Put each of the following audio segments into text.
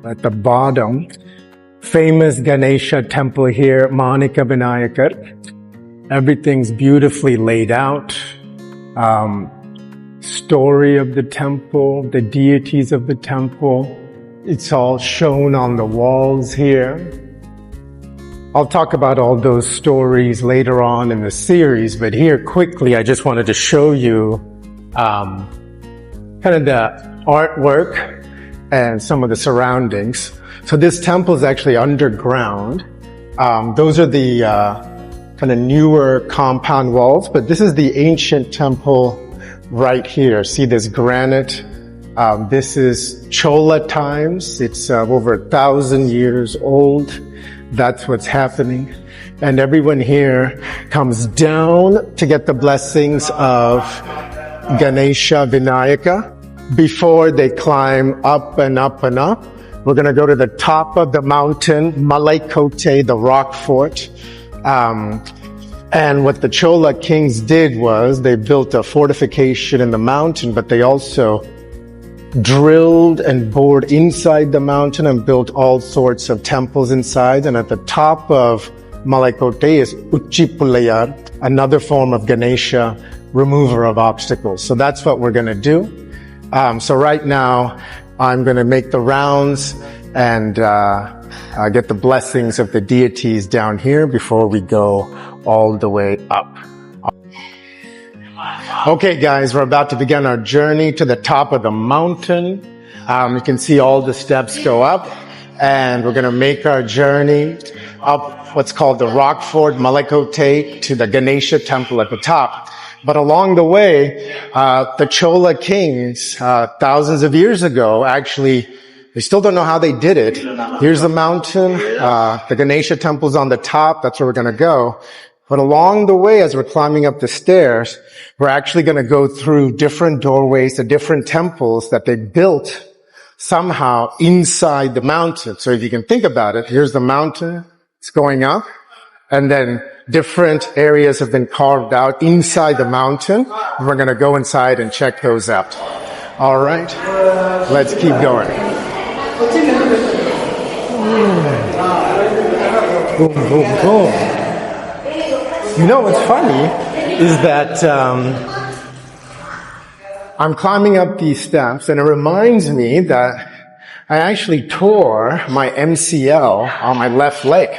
At the bottom, famous Ganesha temple here, Manika Vinayakar. Everything's beautifully laid out. Story of the temple, the deities of the temple. It's all shown on the walls here. I'll talk about all those stories later on in the series, but here quickly I just wanted to show you kind of the artwork and some of the surroundings. So this temple is actually underground. Those are the kind of newer compound walls, but this is the ancient temple right here. See this granite? This is Chola times. It's over 1,000 years old. That's what's happening. And everyone here comes down to get the blessings of Ganesha Vinayaka before they climb up and up and up. We're going to go to the top of the mountain, MalaiKotai, the rock fort. And what the Chola kings did was they built a fortification in the mountain, but they also drilled and bored inside the mountain and built all sorts of temples inside. And at the top of MalaiKotai is Uchipullayar, another form of Ganesha, remover of obstacles. So that's what we're going to do. So right now, I'm going to make the rounds and get the blessings of the deities down here before we go all the way up. Okay, guys, we're about to begin our journey to the top of the mountain. You can see all the steps go up, and we're going to make our journey up what's called the rock fort, MalaiKotai, to the Ganesha temple at the top. But along the way, the Chola kings, thousands of years ago, actually, they still don't know how they did it. Here's the mountain, the Ganesha temple's on the top, that's where we're gonna go. But along the way, as we're climbing up the stairs, we're actually gonna go through different doorways to different temples that they built somehow inside the mountain. So if you can think about it, here's the mountain, it's going up, and then different areas have been carved out inside the mountain. We're going to go inside and check those out. All right, let's keep going. Boom, boom, boom. You know what's funny is that I'm climbing up these steps, and it reminds me that I actually tore my MCL on my left leg.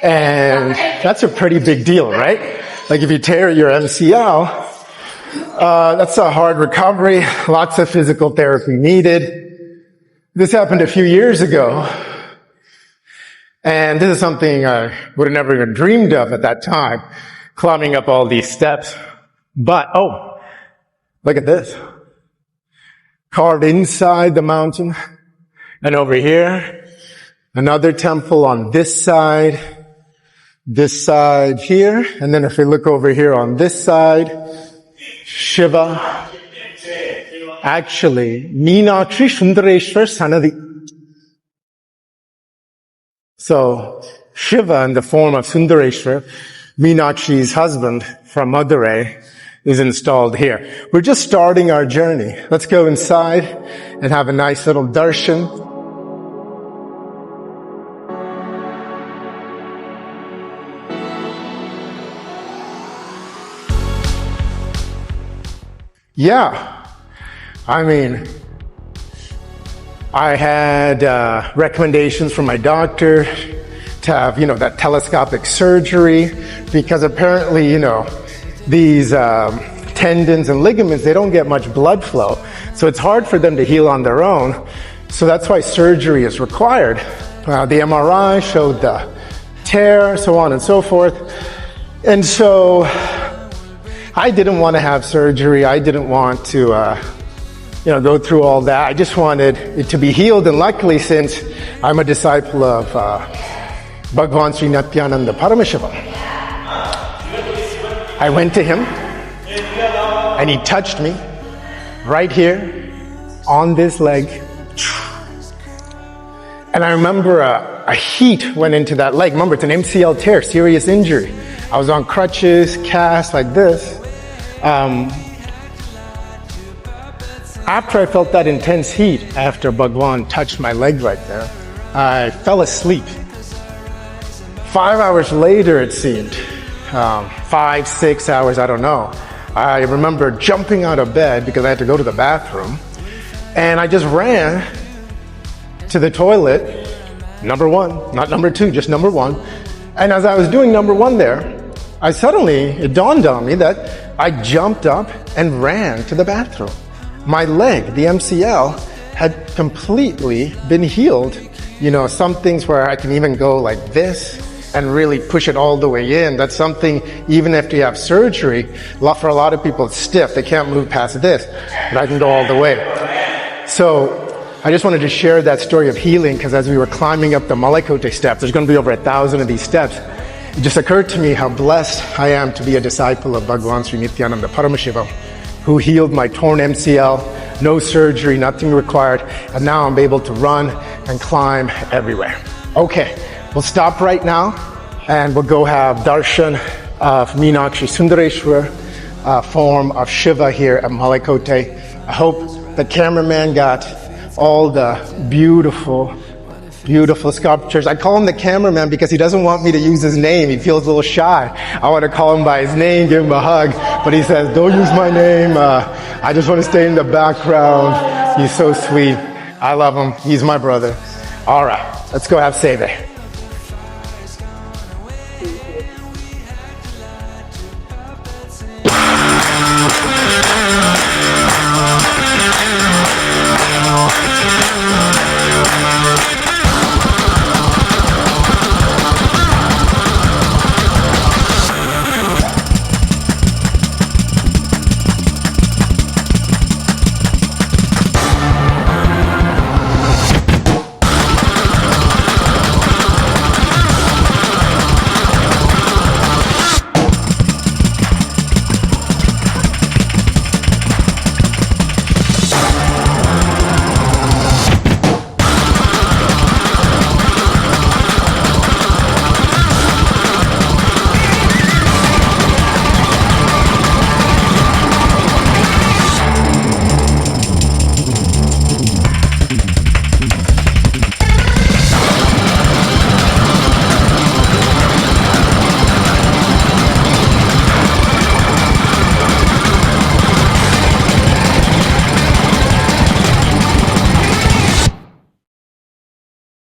And that's a pretty big deal, right? Like if you tear your MCL, that's a hard recovery, lots of physical therapy needed. This happened a few years ago. And this is something I would have never even dreamed of at that time, climbing up all these steps. But, oh, look at this. Carved inside the mountain. And over here, another temple on this side here. And then if we look over here on this side, Shiva. Actually, Meenakshi Sundareshwar Sanadi. So, Shiva in the form of Sundareshwar, Meenakshi's husband from Madurai, is installed here. We're just starting our journey. Let's go inside and have a nice little darshan. Yeah, I mean, I had recommendations from my doctor to have, that telescopic surgery because apparently, these tendons and ligaments, they don't get much blood flow. So it's hard for them to heal on their own. So that's why surgery is required. The MRI showed the tear, so on and so forth. And so I didn't want to have surgery. I didn't want to, go through all that. I just wanted it to be healed. And luckily, since I'm a disciple of Bhagavan Sri Nithyananda Paramashivam, I went to him and he touched me right here on this leg. And I remember a heat went into that leg. Remember, it's an MCL tear, serious injury. I was on crutches, cast like this. After I felt that intense heat, after Bhagavan touched my leg right there, I fell asleep. 5 hours later, it seemed, 5, 6 hours, I don't know. I remember jumping out of bed because I had to go to the bathroom, and I just ran to the toilet, number one, not number two, just number one. And as I was doing number one there, it dawned on me that I jumped up and ran to the bathroom. My leg, the MCL, had completely been healed. You know, some things where I can even go like this and really push it all the way in. That's something, even after you have surgery, for a lot of people it's stiff. They can't move past this, but I can go all the way. So I just wanted to share that story of healing, because as we were climbing up the MalaiKotai steps, there's going to be over 1,000 of these steps. It just occurred to me how blessed I am to be a disciple of Bhagavan Sri Nithyananda Paramashivam, who healed my torn MCL, no surgery, nothing required, and now I'm able to run and climb everywhere. Okay, we'll stop right now, and we'll go have darshan of Meenakshi Sundareshwar, form of Shiva here at MalaiKotai. I hope the cameraman got all the beautiful sculptures. I call him the cameraman because he doesn't want me to use his name. He feels a little shy. I want to call him by his name, give him a hug, but he says, don't use my name. I just want to stay in the background. He's so sweet. I love him. He's my brother. All right, let's go have Seve.